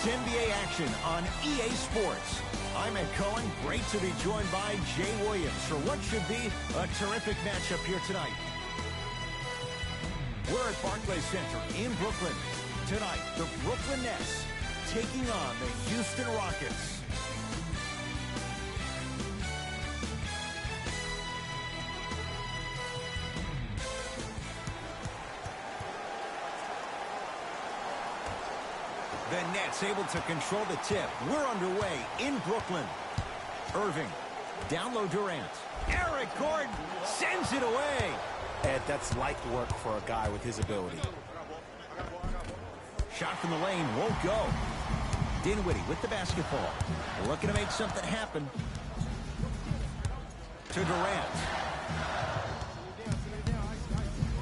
It's NBA action on EA Sports. I'm Ed Cohen. Great to be joined by Jay Williams for what should be a terrific matchup here tonight. We're at Barclays Center in Brooklyn. Tonight, the Brooklyn Nets taking on the Houston Rockets. The Nets able to control the tip. We're underway in Brooklyn. Irving, down low Durant. Eric Gordon sends it away. Ed, that's light work for a guy with his ability. Shot from the lane won't go. Dinwiddie with the basketball. Looking to make something happen. To Durant.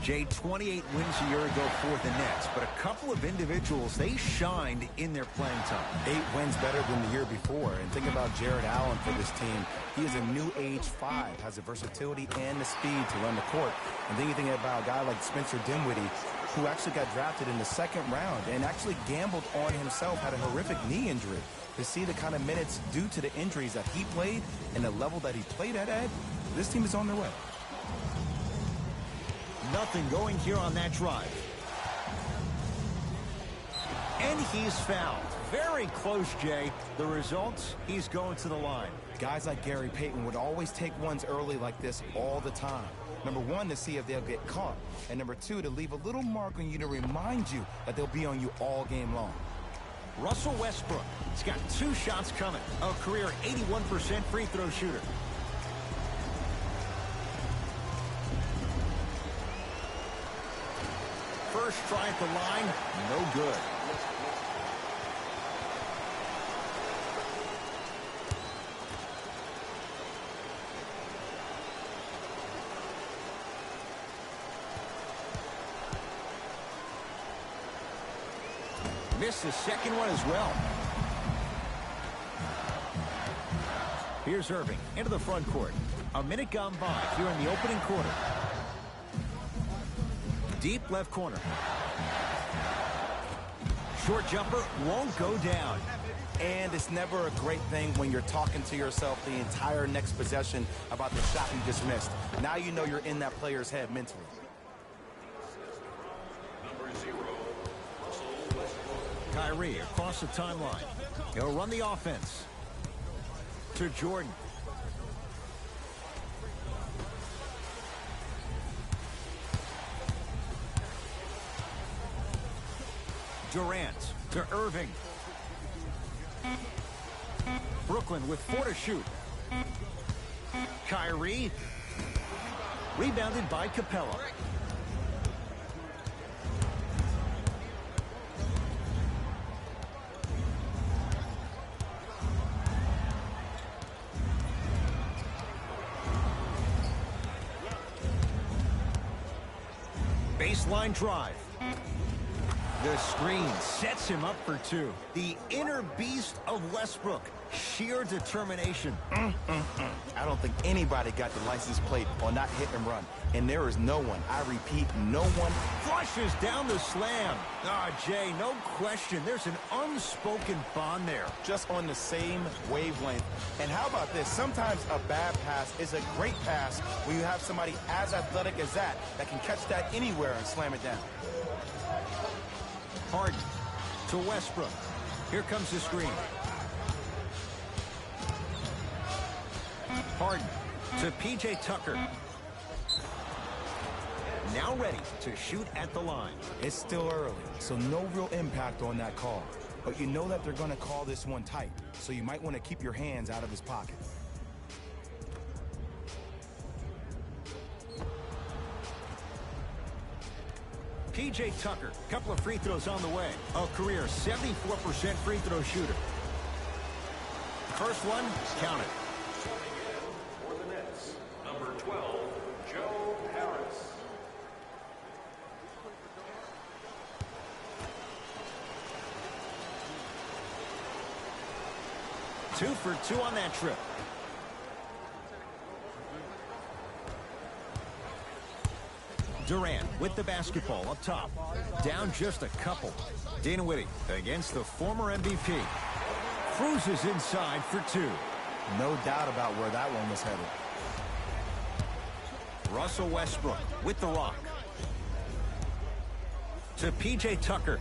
Jay, 28 wins a year ago for the Nets, but a couple of individuals, they shined in their playing time. 8 wins better than the year before. And think about Jared Allen for this team. He is a new age 5, has the versatility and the speed to run the court. And then you think about a guy like Spencer Dinwiddie, who actually got drafted in the 2nd round and actually gambled on himself, had a horrific knee injury. To see the kind of minutes due to the injuries that he played and the level that he played at, Ed, this team is on their way. Nothing going here on that drive. And he's fouled. Very close, Jay. The result, he's going to the line. Guys like Gary Payton would always take ones early like this all the time. Number 1, to see if they'll get caught. And number 2, to leave a little mark on you to remind you that they'll be on you all game long. Russell Westbrook. He's got 2 shots coming. A career 81% free throw shooter. First try at the line, no good. Missed the second one as well. Here's Irving into the front court. A minute gone by here in the opening quarter. Deep left corner. Short jumper won't go down. And it's never a great thing when you're talking to yourself the entire next possession about the shot you just missed. Now you know you're in that player's head mentally. Kyrie across the timeline. He'll run the offense. To Jordan. Durant to Irving. Brooklyn with 4 to shoot. Kyrie. Rebounded by Capella. Baseline drive. The screen sets him up for 2. The inner beast of Westbrook. Sheer determination. I don't think anybody got the license plate on that hit and run. And there is no one, I repeat, no one. Flushes down the slam. Jay, no question. There's an unspoken bond there. Just on the same wavelength. And how about this? Sometimes a bad pass is a great pass when you have somebody as athletic as that can catch that anywhere and slam it down. Harden to Westbrook. Here comes the screen. Harden to P.J. Tucker. Now ready to shoot at the line. It's still early, so no real impact on that call. But you know that they're going to call this one tight, so you might want to keep your hands out of his pocket. P.J. Tucker, couple of free throws on the way. A career 74% free throw shooter. First one, counted. For the Nets, number 12, Joe Harris. Two for 2 on that trip. Durant with the basketball up top. Down just a couple. Dinwiddie against the former MVP. Cruises inside for two. No doubt about where that one was headed. Russell Westbrook with the rock. To P.J. Tucker.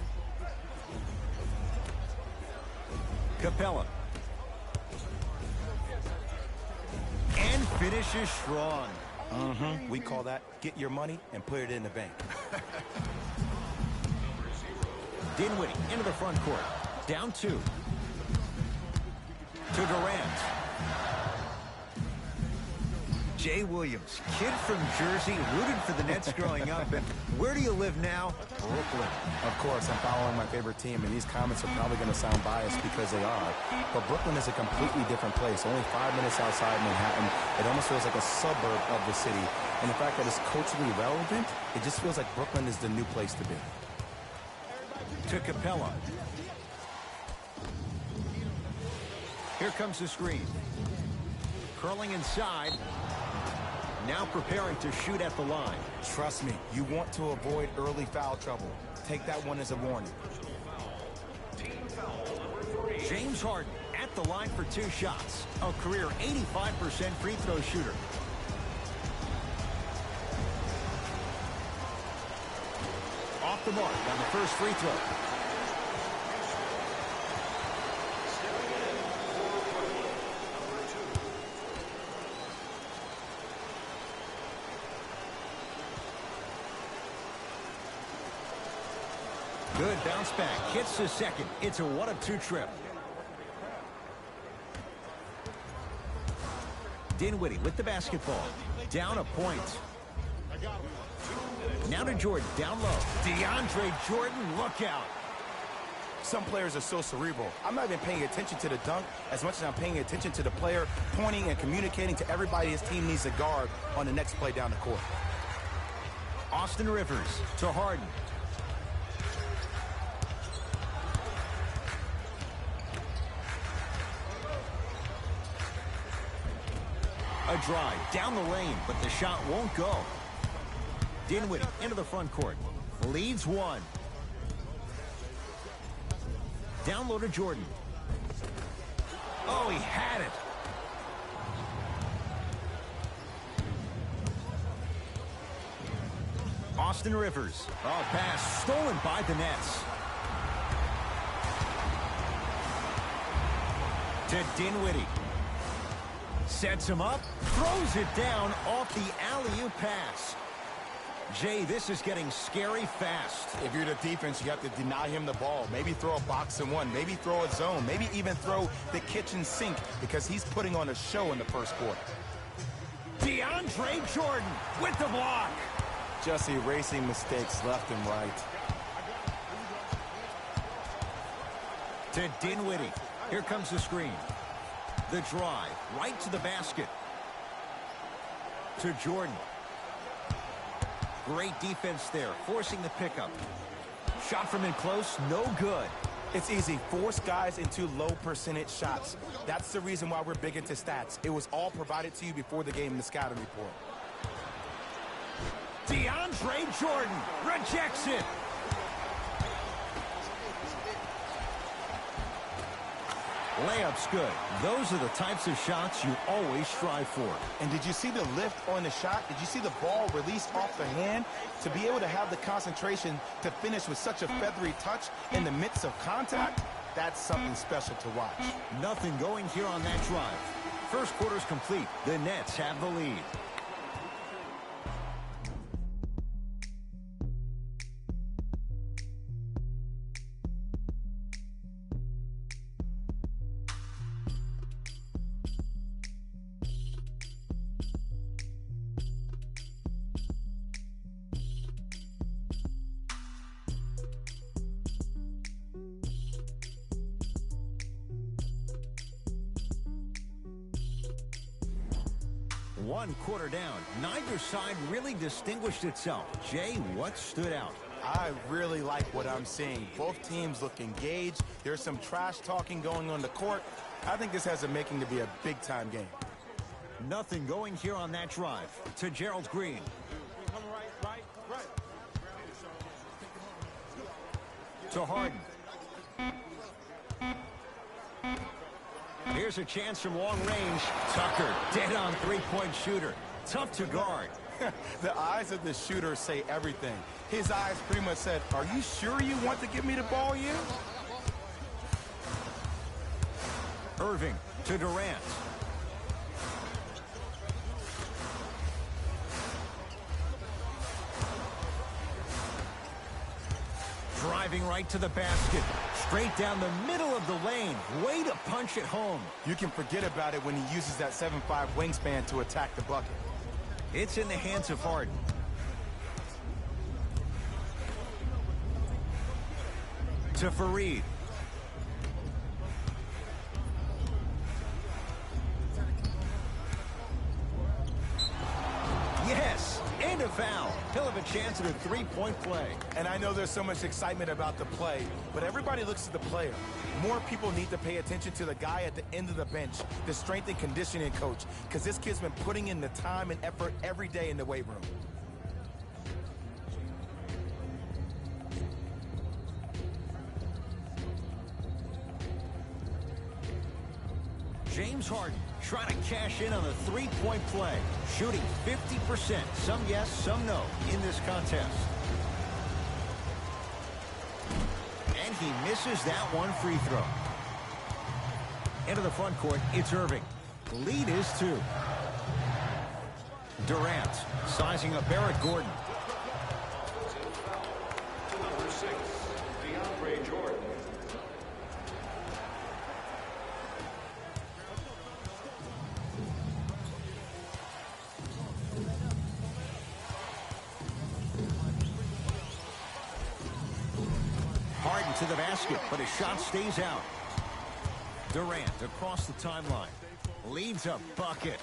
Capella. And finishes strong. We call that get your money and put it in the bank. Dinwiddie into the front court. Down two. To Durant. Jay Williams, kid from Jersey, rooted for the Nets growing up. And where do you live now? Brooklyn. Of course, I'm following my favorite team, and these comments are probably going to sound biased because they are. But Brooklyn is a completely different place. Only 5 minutes outside Manhattan. It almost feels like a suburb of the city. And the fact that it's culturally relevant, it just feels like Brooklyn is the new place to be. To Capella. Here comes the screen. Curling inside. Now preparing to shoot at the line. Trust me, you want to avoid early foul trouble. Take that one as a warning. James Harden at the line for 2 shots. A career 85% free throw shooter. Off the mark on the first free throw. Good bounce back. Hits the second. It's a 1-of-2 trip. Dinwiddie with the basketball. Down a point. Now to Jordan. Down low. DeAndre Jordan, look out. Some players are so cerebral. I'm not even paying attention to the dunk as much as I'm paying attention to the player pointing and communicating to everybody his team needs a guard on the next play down the court. Austin Rivers to Harden. A drive down the lane, but the shot won't go. Dinwiddie into the front court. Leads one. Down low to Jordan. Oh, he had it. Austin Rivers. Oh, pass stolen by the Nets. To Dinwiddie. Sets him up, throws it down off the alley-oop pass. Jay, this is getting scary fast. If you're the defense, you have to deny him the ball. Maybe throw a box and one. Maybe throw a zone. Maybe even throw the kitchen sink because he's putting on a show in the first quarter. DeAndre Jordan with the block. Just erasing mistakes left and right. To Dinwiddie. Here comes the screen. The drive, right to the basket. To Jordan. Great defense there, forcing the pickup. Shot from in close, no good. It's easy. Force guys into low percentage shots. That's the reason why we're big into stats. It was all provided to you before the game in the scouting report. DeAndre Jordan rejects it. Layup's good. Those are the types of shots you always strive for. And did you see the lift on the shot? Did you see the ball release off the hand? To be able to have the concentration to finish with such a feathery touch in the midst of contact, that's something special to watch. Nothing going here on that drive. First quarter's complete. The Nets have the lead. One quarter down. Neither side really distinguished itself. Jay, what stood out? I really like what I'm seeing. Both teams look engaged. There's some trash talking going on the court. I think this has a making to be a big-time game. Nothing going here on that drive. To Gerald Green. to Harden. Here's a chance from long range. Tucker, dead on three-point shooter. Tough to guard. The eyes of the shooter say everything. His eyes pretty much said, are you sure you want to give me the ball here? Irving to Durant. Driving right to the basket. Straight down the middle of the lane. Way to punch it home. You can forget about it when he uses that 7'5" wingspan to attack the bucket. It's in the hands of Harden. To Fareed. Yes, and a foul. He'll have a chance at a three-point play. And I know there's so much excitement about the play, but everybody looks at the player. More people need to pay attention to the guy at the end of the bench, the strength and conditioning coach, because this kid's been putting in the time and effort every day in the weight room. James Harden trying to cash in on the three-point play. Shooting 50%. Some yes, some no in this contest. And he misses that one free throw. Into the front court, it's Irving. Lead is 2. Durant sizing up Eric Gordon. To number 6, DeAndre Jordan. Harden to the basket, but his shot stays out. Durant across the timeline. Leads a bucket.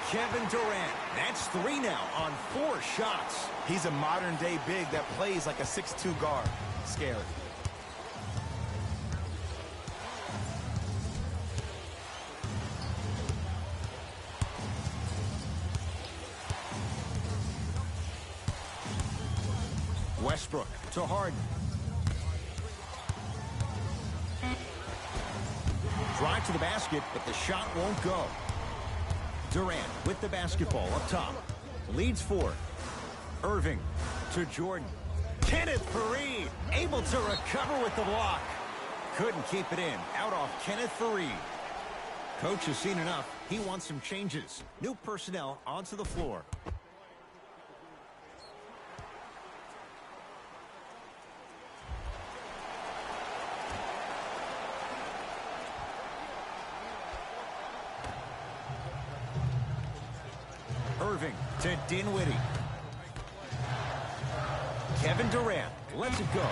Kevin Durant. That's 3 now on 4 shots. He's a modern-day big that plays like a 6'2" guard. Scary. Westbrook to Harden. Drive to the basket, but the shot won't go. Durant with the basketball up top. Leads 4. Irving to Jordan. Kenneth Fareed able to recover with the block. Couldn't keep it in. Out off Kenneth Fareed. Coach has seen enough. He wants some changes. New personnel onto the floor. Irving to Dinwiddie. Kevin Durant lets it go.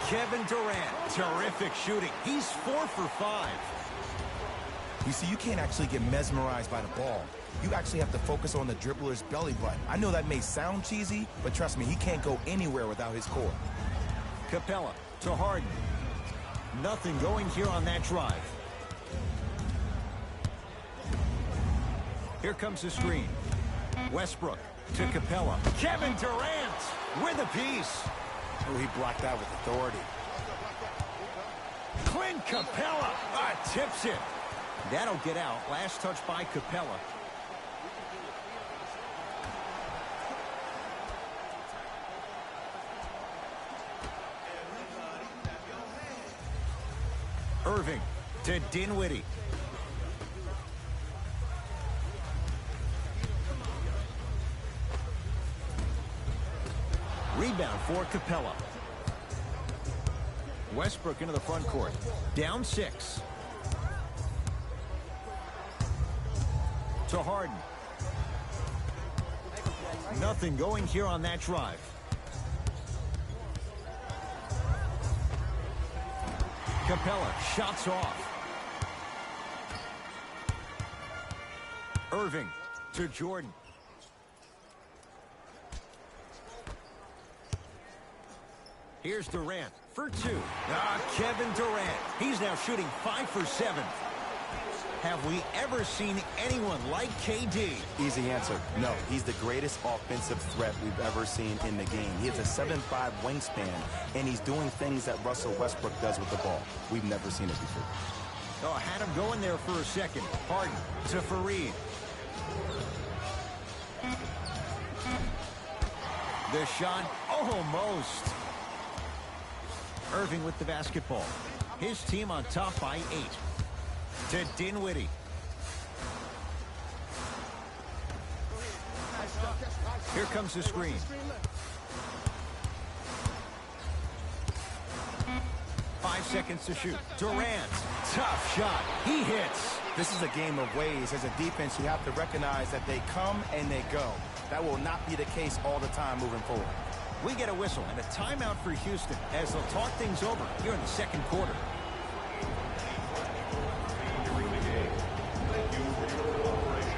Kevin Durant. Terrific shooting. He's 4 for 5. You see, you can't actually get mesmerized by the ball. You actually have to focus on the dribbler's belly button. I know that may sound cheesy, but trust me, he can't go anywhere without his core. Capella to Harden. Nothing going here on that drive. Here comes the screen. Westbrook to Capella. Kevin Durant with a piece. Oh, he blocked that with authority. Clint Capella tips it. That'll get out. Last touch by Capella. Irving to Dinwiddie. Rebound for Capella. Westbrook into the front court. Down 6. To Harden. Nothing going here on that drive. Capella shots off. Irving to Jordan. Here's Durant for 2. Kevin Durant. He's now shooting 5 for 7. Have we ever seen anyone like KD? Easy answer. No, he's the greatest offensive threat we've ever seen in the game. He has a 7'5" wingspan, and he's doing things that Russell Westbrook does with the ball. We've never seen it before. Oh, had him going there for a second. Harden to Fareed. The shot, almost. Irving with the basketball. His team on top by 8. To Dinwiddie. Here comes the screen. Five seconds to shoot. Durant, tough shot. He hits. This is a game of ways. As a defense, you have to recognize that they come and they go. That will not be the case all the time moving forward. We get a whistle and a timeout for Houston as they'll talk things over here in the second quarter. During the game. Thank you for your cooperation.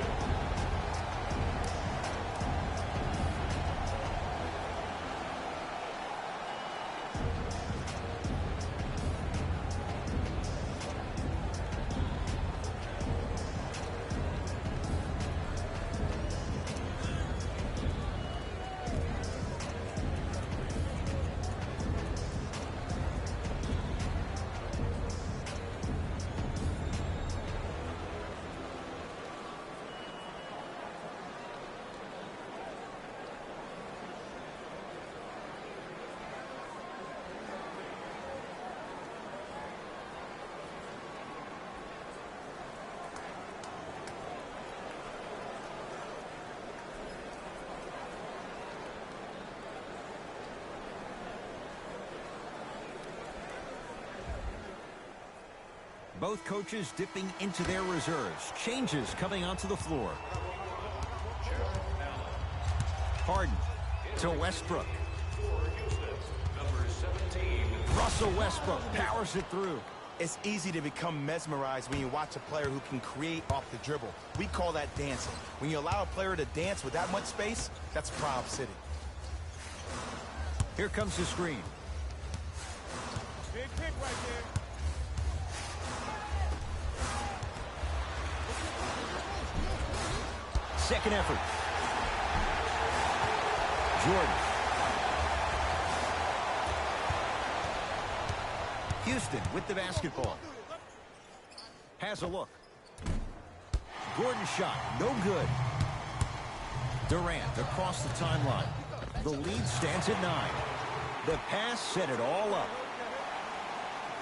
Both coaches dipping into their reserves. Changes coming onto the floor. Harden to Westbrook. Number 17. Russell Westbrook powers it through. It's easy to become mesmerized when you watch a player who can create off the dribble. We call that dancing. When you allow a player to dance with that much space, that's Prob City. Here comes the screen. Big pick right there. Second effort. Jordan. Houston with the basketball. Has a look. Gordon shot, no good. Durant across the timeline. The lead stands at 9. The pass set it all up.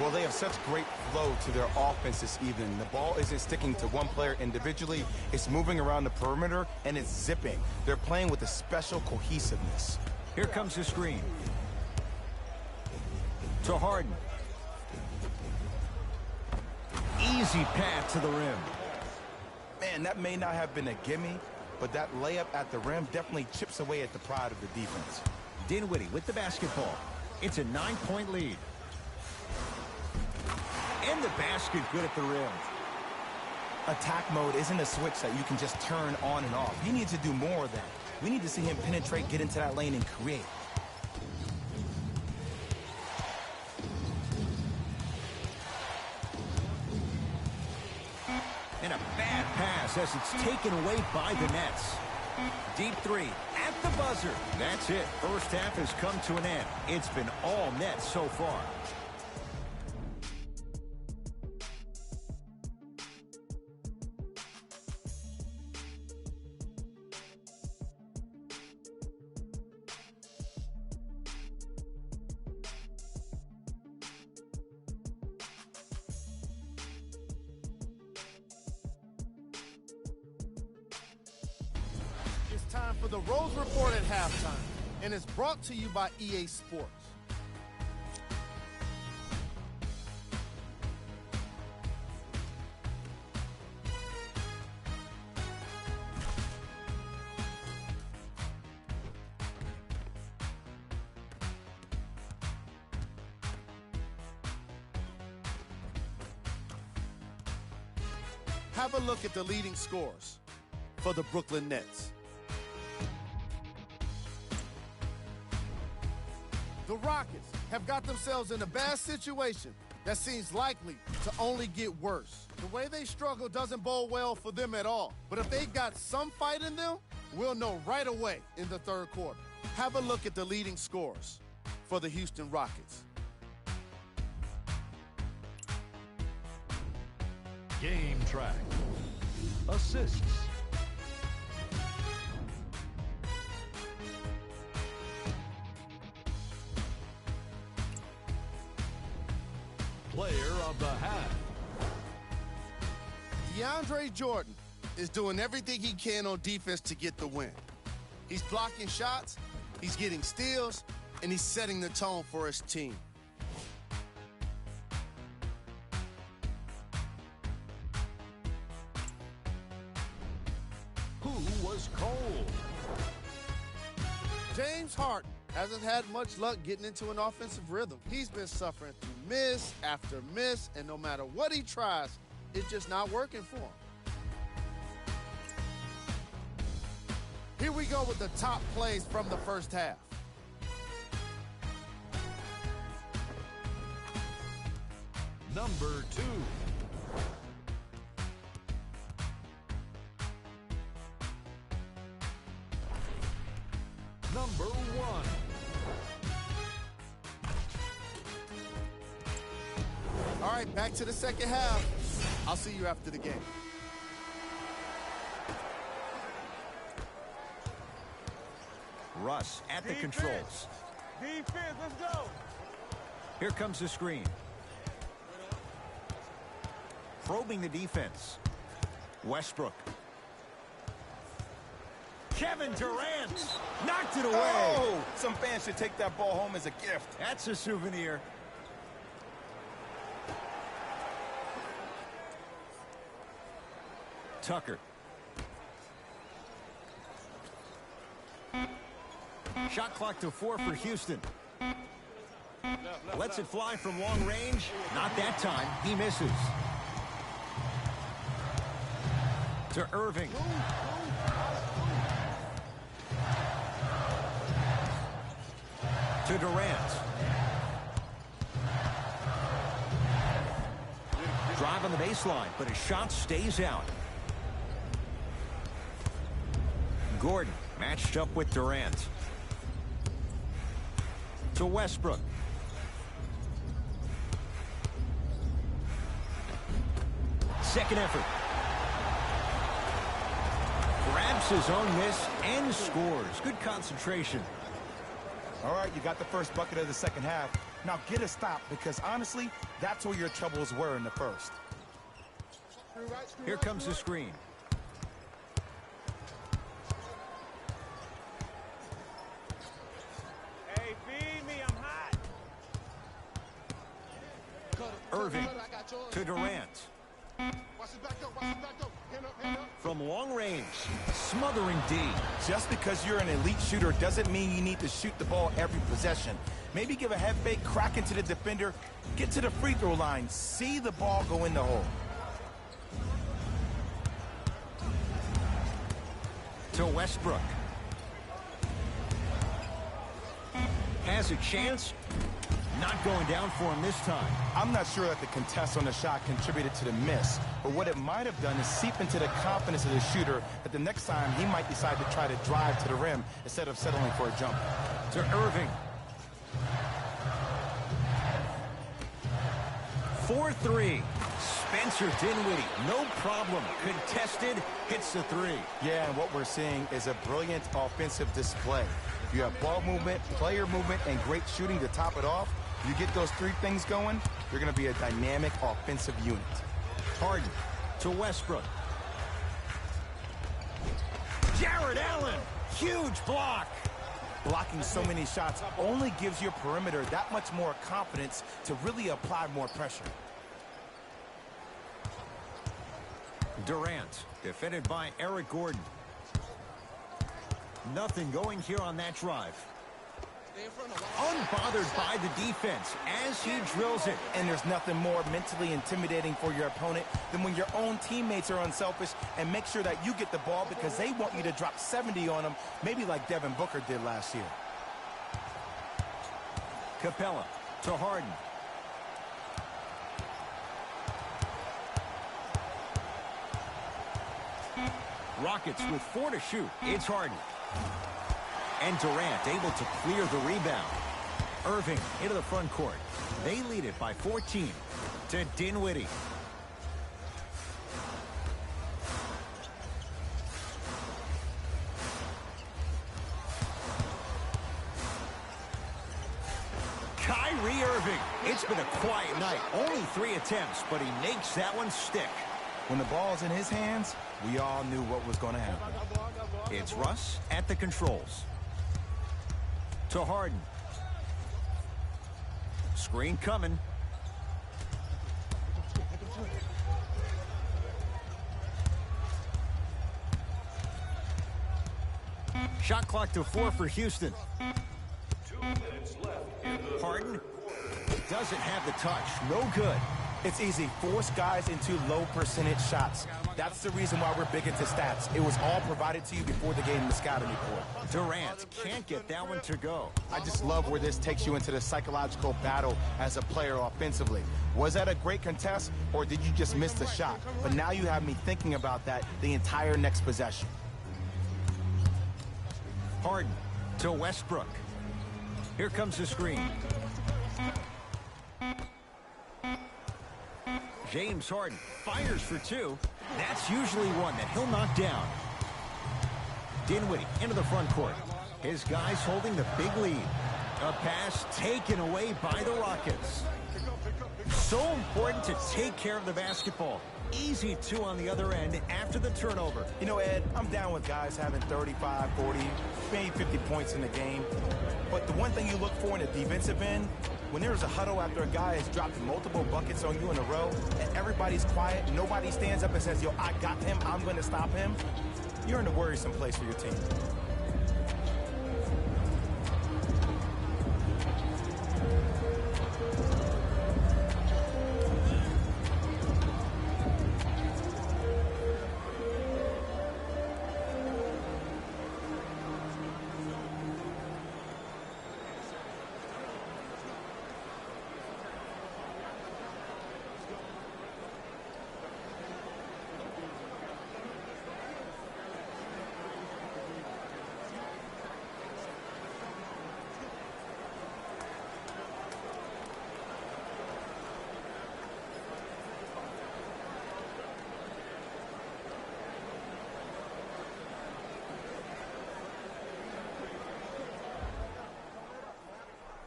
Well, they have such great flow to their offense this evening. The ball isn't sticking to one player individually. It's moving around the perimeter, and it's zipping. They're playing with a special cohesiveness. Here comes the screen. To Harden. Easy path to the rim. Man, that may not have been a gimme, but that layup at the rim definitely chips away at the pride of the defense. Dinwiddie with the basketball. It's a 9-point lead. And the basket good at the rim. Attack mode isn't a switch that you can just turn on and off. He needs to do more of that. We need to see him penetrate, get into that lane, and create. And a bad pass as it's taken away by the Nets. Deep three at the buzzer. That's it. First half has come to an end. It's been all Nets so far. It's time for the Rose Report at halftime, and it's brought to you by EA Sports. Have a look at the leading scores for the Brooklyn Nets. The Rockets have got themselves in a bad situation that seems likely to only get worse. The way they struggle doesn't bode well for them at all. But if they've got some fight in them, we'll know right away in the third quarter. Have a look at the leading scorers for the Houston Rockets. Game track. Assists. Player of the half. DeAndre Jordan is doing everything he can on defense to get the win. He's blocking shots, he's getting steals, and he's setting the tone for his team. Who was cold? James Harden hasn't had much luck getting into an offensive rhythm. He's been suffering through miss after miss, and no matter what he tries, it's just not working for him. Here we go with the top plays from the first half. Number 2. Number 1. All right, back to the second half. I'll see you after the game. Russ at the controls. Defense, let's go. Here comes the screen. Probing the defense. Westbrook. Kevin Durant knocked it away. Oh, some fans should take that ball home as a gift. That's a souvenir. Tucker. Shot clock to 4 for Houston. Lets it fly from long range. Not that time. He misses. To Irving. To Durant. Drive on the baseline, but his shot stays out. Gordon matched up with Durant. To Westbrook. Second effort. Grabs his own miss and scores. Good concentration. All right, you got the first bucket of the second half. Now get a stop, because honestly, that's where your troubles were in the first. Here comes the screen. Hey, feed me, I'm hot. Irving to Durant. From long range, smothering D. Just because you're an elite shooter doesn't mean you need to shoot the ball every possession. Maybe give a head fake, crack into the defender, get to the free throw line, see the ball go in the hole. To Westbrook. Has a chance. Not going down for him this time. I'm not sure that the contest on the shot contributed to the miss, but what it might have done is seep into the confidence of the shooter that the next time he might decide to try to drive to the rim instead of settling for a jumper. To Irving. 4-3. Spencer Dinwiddie, no problem. Contested, hits the 3. Yeah, and what we're seeing is a brilliant offensive display. You have ball movement, player movement, and great shooting to top it off. You get those 3 things going, you're going to be a dynamic offensive unit. Harden to Westbrook. Jared Allen, huge block. Blocking so many shots only gives your perimeter that much more confidence to really apply more pressure. Durant, defended by Eric Gordon. Nothing going here on that drive. Unbothered by the defense as he drills it. And there's nothing more mentally intimidating for your opponent than when your own teammates are unselfish and make sure that you get the ball because they want you to drop 70 on them, maybe like Devin Booker did last year. Capella to Harden. Rockets with 4 to shoot. It's Harden. And Durant able to clear the rebound. Irving into the front court. They lead it by 14 to Dinwiddie. Kyrie Irving. It's been a quiet night. Only 3 attempts, but he makes that one stick. When the ball's in his hands, we all knew what was going to happen. It's Russ at the controls. To Harden. Screen coming. Shot clock to 4 for Houston. 2 minutes left in the Harden doesn't have the touch. No good. It's easy. Force guys into low percentage shots. That's the reason why we're big into stats. It was all provided to you before the game in the scouting report. Durant can't get that one to go. I just love where this takes you into the psychological battle as a player offensively. Was that a great contest, or did you just miss the shot? But now you have me thinking about that the entire next possession. Harden to Westbrook. Here comes the screen. James Harden fires for 2. That's usually one that he'll knock down. Dinwiddie into the front court. His guys holding the big lead. A pass taken away by the Rockets. So important to take care of the basketball. Easy 2 on the other end after the turnover. You know, Ed, I'm down with guys having 35, 40, maybe 50 points in the game. But the one thing you look for in the defensive end, when there's a huddle after a guy has dropped multiple buckets on you in a row, and everybody's quiet, nobody stands up and says, yo, I got him, I'm going to stop him, you're in a worrisome place for your team.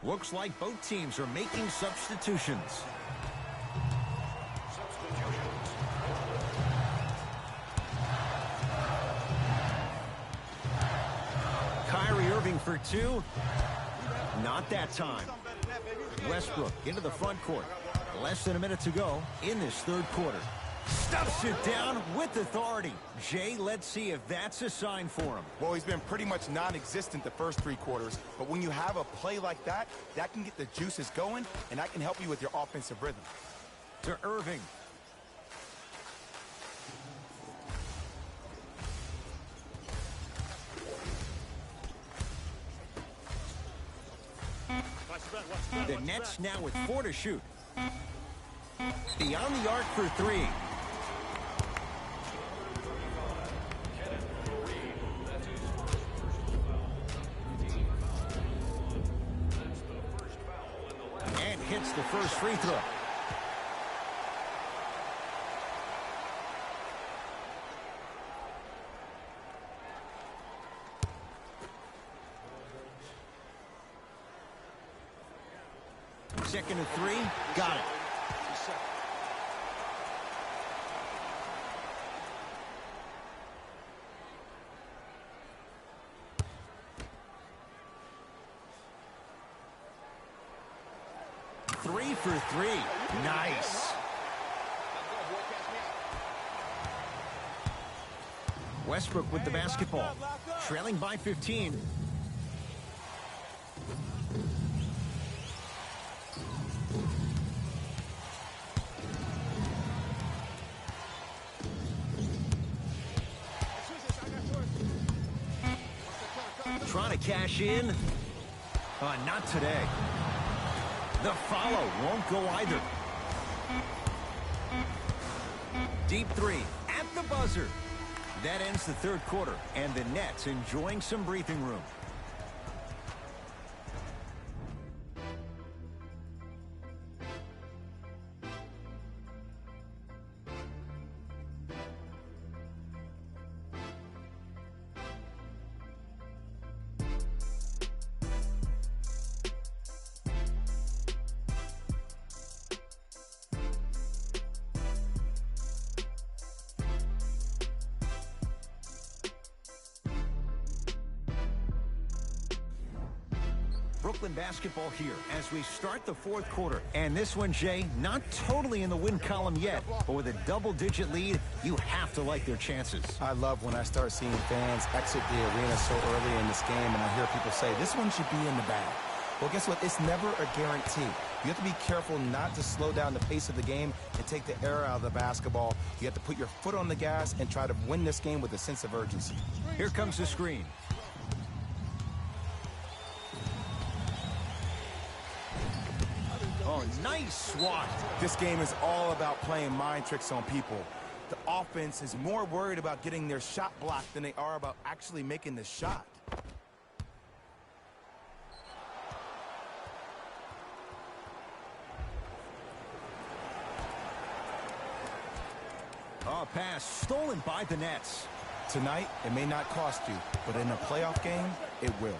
Looks like both teams are making substitutions. Kyrie Irving for 2. Not that time. Westbrook into the front court. Less than a minute to go in this third quarter. Stuffs it down with authority. Jay, let's see if that's a sign for him. Well, he's been pretty much non-existent the first 3 quarters, but when you have a play like that, that can get the juices going, and that can help you with your offensive rhythm. To Irving. The Nets now with 4 to shoot. Beyond the arc for 3. And hits the first free throw. Second and 3. Got it. Three for 3. Nice. Westbrook with the basketball. Trailing by 15. Trying to cash in. Not today. The follow won't go either. Deep 3 at the buzzer. That ends the third quarter, and the Nets enjoying some breathing room. Brooklyn basketball here as we start the fourth quarter. And this one, Jay, not totally in the win column yet, but with a double-digit lead, you have to like their chances. I love when I start seeing fans exit the arena so early in this game, and I hear people say, this one should be in the bag. Well, guess what? It's never a guarantee. You have to be careful not to slow down the pace of the game and take the air out of the basketball. You have to put your foot on the gas and try to win this game with a sense of urgency. Here comes the screen. Oh, nice swat. This game is all about playing mind tricks on people. The offense is more worried about getting their shot blocked than they are about actually making the shot. Oh, pass stolen by the Nets. Tonight, it may not cost you, but in a playoff game, it will.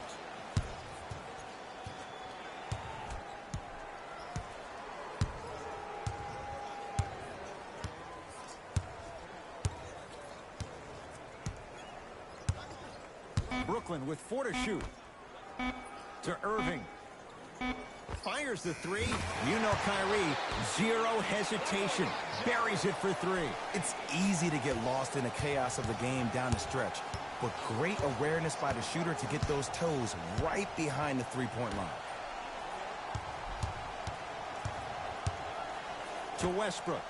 Brooklyn with 4 to shoot. To Irving. Fires the three. You know Kyrie. Zero hesitation. Buries it for 3. It's easy to get lost in the chaos of the game down the stretch, but great awareness by the shooter to get those toes right behind the three-point line. To Westbrook.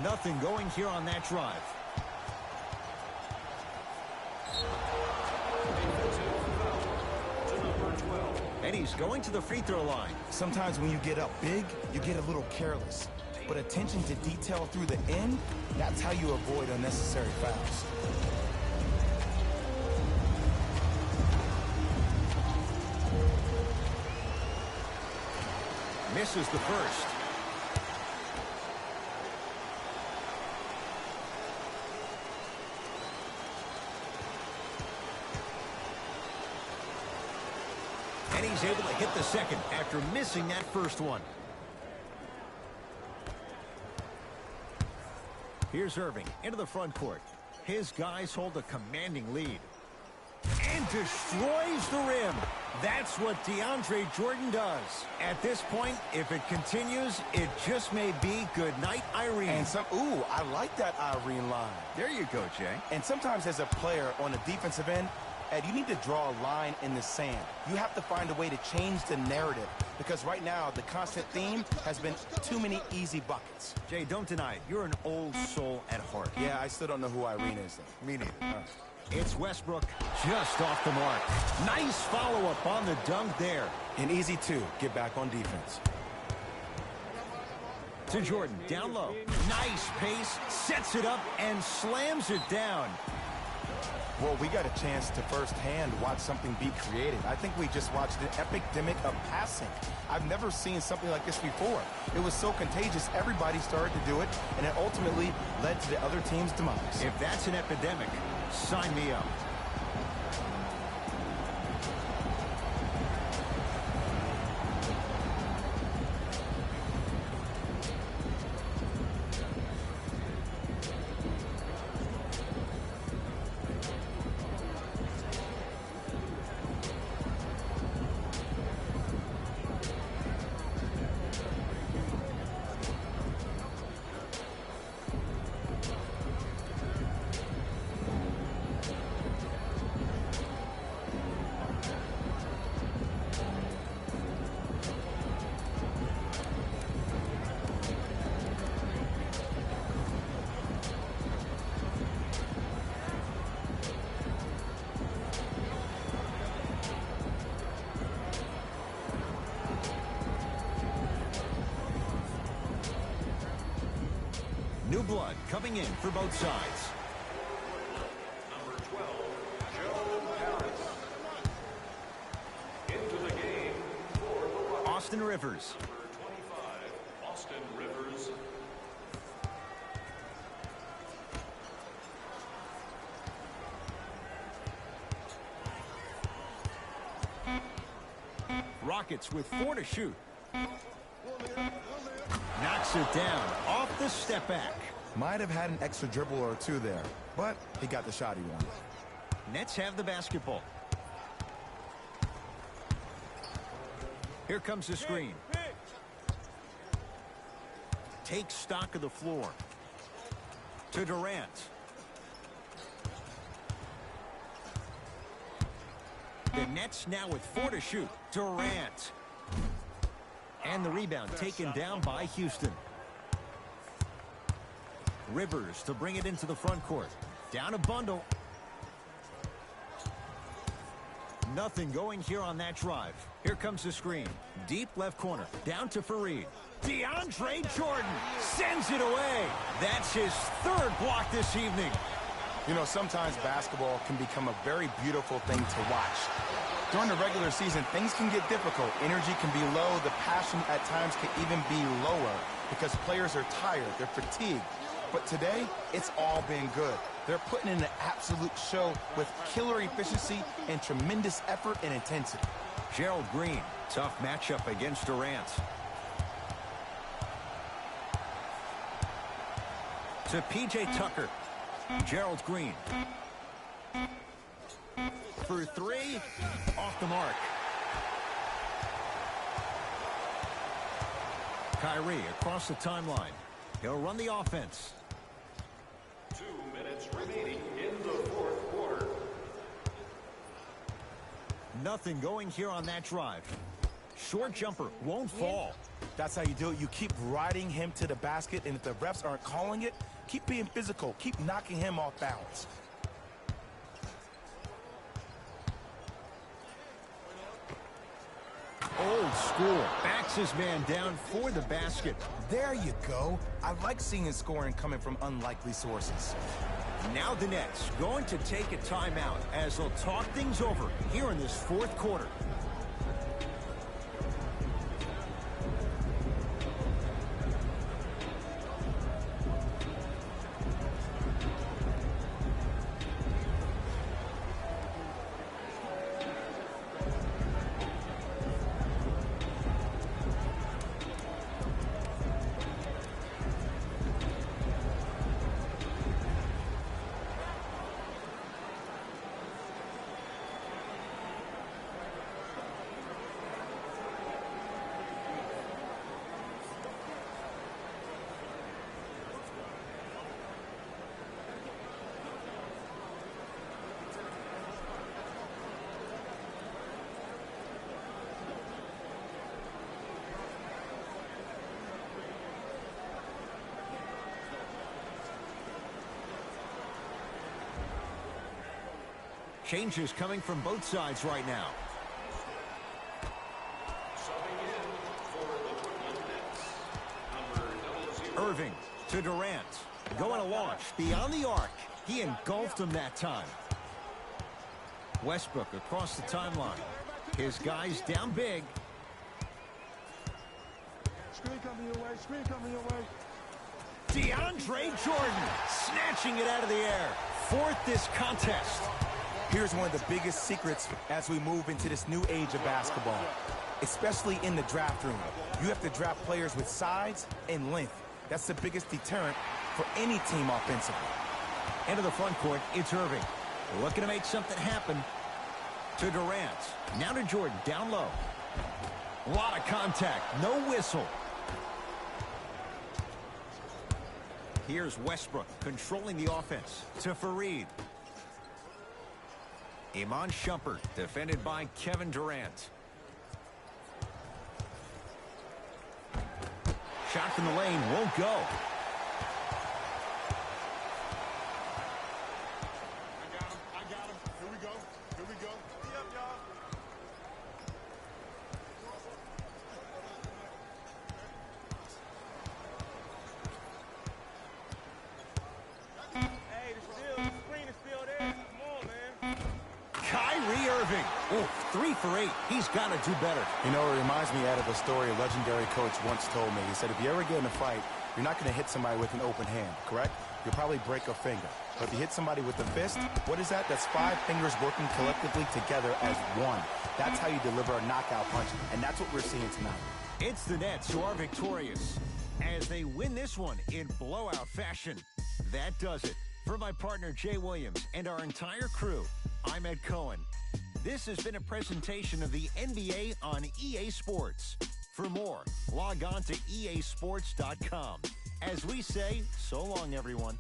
Nothing going here on that drive. And he's going to the free throw line. Sometimes when you get up big, you get a little careless. But attention to detail through the end, that's how you avoid unnecessary fouls. Misses the first. And he's able to hit the second after missing that first one. Here's Irving into the front court. His guys hold a commanding lead. And destroys the rim. That's what DeAndre Jordan does. At this point, if it continues, it just may be good night, Irene. And ooh, I like that Irene line. There you go, Jay. And sometimes as a player on the defensive end, Ed, you need to draw a line in the sand. You have to find a way to change the narrative, because right now the constant theme has been too many easy buckets. Jay, don't deny it. You're an old soul at heart. Yeah, I still don't know who Irene is, though. Me neither. It's Westbrook just off the mark. Nice follow-up on the dunk there. And easy, too. Get back on defense. To Jordan, down low. Nice pace, sets it up, and slams it down. Well, we got a chance to firsthand watch something be created. I think we just watched an epidemic of passing. I've never seen something like this before. It was so contagious, everybody started to do it, and it ultimately led to the other team's demise. If that's an epidemic, sign me up. New blood coming in for both sides. Austin Rivers. Number 25, Austin Rivers. Rockets with 4 to shoot. Knocks it down off the step back. Might have had an extra dribble or two there, but he got the shot he wanted. Nets have the basketball. Here comes the screen. Takes stock of the floor. To Durant. The Nets now with 4 to shoot. Durant. And the rebound taken down by Houston. Rivers to bring it into the front court. Down a bundle. Nothing going here on that drive. Here comes the screen. Deep left corner. Down to Fareed. DeAndre Jordan sends it away. That's his 3rd block this evening. You know, sometimes basketball can become a very beautiful thing to watch. During the regular season, things can get difficult. Energy can be low. The passion at times can even be lower because players are tired. They're fatigued. But today, it's all been good. They're putting in an absolute show with killer efficiency and tremendous effort and intensity. Gerald Green, tough matchup against Durant. To P.J. Tucker. Gerald Green. For 3, off the mark. Kyrie across the timeline. He'll run the offense. 2 minutes remaining in the 4th quarter. Nothing going here on that drive. Short jumper won't fall. That's how you do it. You keep riding him to the basket, and if the refs aren't calling it, keep being physical. Keep knocking him off balance. Old school. Backs his man down for the basket. There you go. I like seeing scoring coming from unlikely sources. Now the Nets going to take a timeout as they'll talk things over here in this 4th quarter. Changes coming from both sides right now. Subbing in for the Brooklyn Nets, number 00. Irving to Durant. Going to launch beyond the arc. He engulfed him that time. Westbrook across the timeline. His guys down big. Screen coming your way. Screen coming your way. DeAndre Jordan snatching it out of the air. 4th this contest. Here's one of the biggest secrets as we move into this new age of basketball, especially in the draft room. You have to draft players with size and length. That's the biggest deterrent for any team offensively. Into the front court, it's Irving. Looking to make something happen. To Durant. Now to Jordan, down low. A lot of contact, no whistle. Here's Westbrook controlling the offense. To Fareed. Iman Shumpert, defended by Kevin Durant. Shot from the lane won't go. I got him. Here we go. Here we go. Yep, y'all. Hey, the screen is still there. Come on, man. Kyrie Irving Oh, 3 for 8. He's got to do better. You know, it reminds me, Ed, of a story a legendary coach once told me. He said, if you ever get in a fight, you're not going to hit somebody with an open hand, correct? You'll probably break a finger. But if you hit somebody with a fist, what is that? That's 5 fingers working collectively together as one. That's how you deliver a knockout punch, and that's what we're seeing tonight. It's the Nets who are victorious as they win this one in blowout fashion. That does it. For my partner, Jay Williams, and our entire crew, I'm Ed Cohen. This has been a presentation of the NBA on EA Sports. For more, log on to easports.com. As we say, so long, everyone.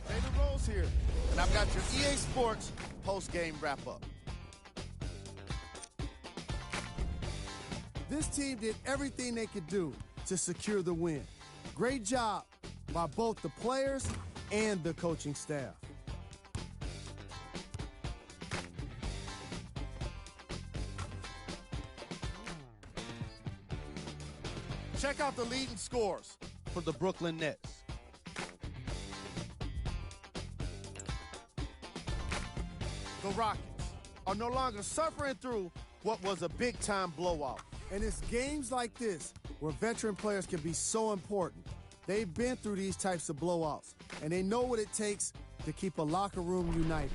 Jalen Rose here, and I've got your EA Sports post-game wrap-up. This team did everything they could do to secure the win. Great job by both the players and the coaching staff. Check out the leading scores for the Brooklyn Nets. The Rockets are no longer suffering through what was a big-time blowout. And it's games like this where veteran players can be so important. They've been through these types of blowouts, and they know what it takes to keep a locker room united.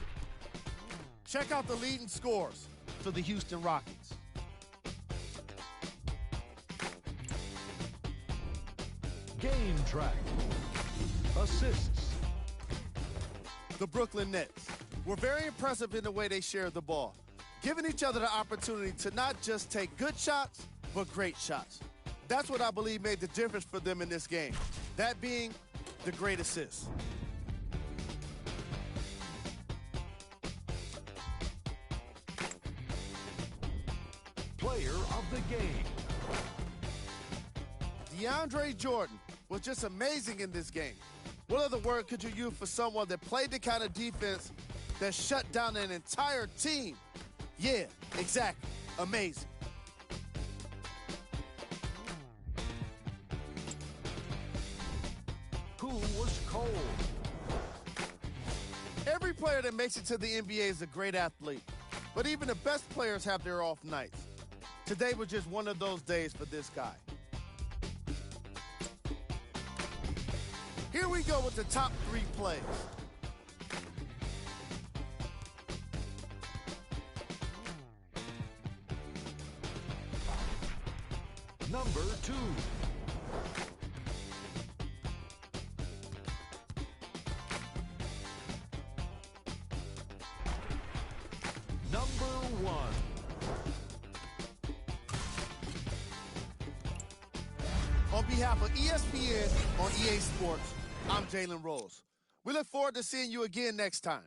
Check out the leading scores for the Houston Rockets. Game track. Assists. The Brooklyn Nets were very impressive in the way they shared the ball, giving each other the opportunity to not just take good shots, but great shots. That's what I believe made the difference for them in this game, that being the great assists. Player of the game. DeAndre Jordan was just amazing in this game. What other word could you use for someone that played the kind of defense that shut down an entire team? Yeah, exactly. Amazing. Who was cold? Every player that makes it to the NBA is a great athlete, but even the best players have their off nights. Today was just one of those days for this guy. Here we go with the top 3 plays. Number 2. Number 1. On behalf of ESPN on EA Sports, I'm Jalen Rose. We look forward to seeing you again next time.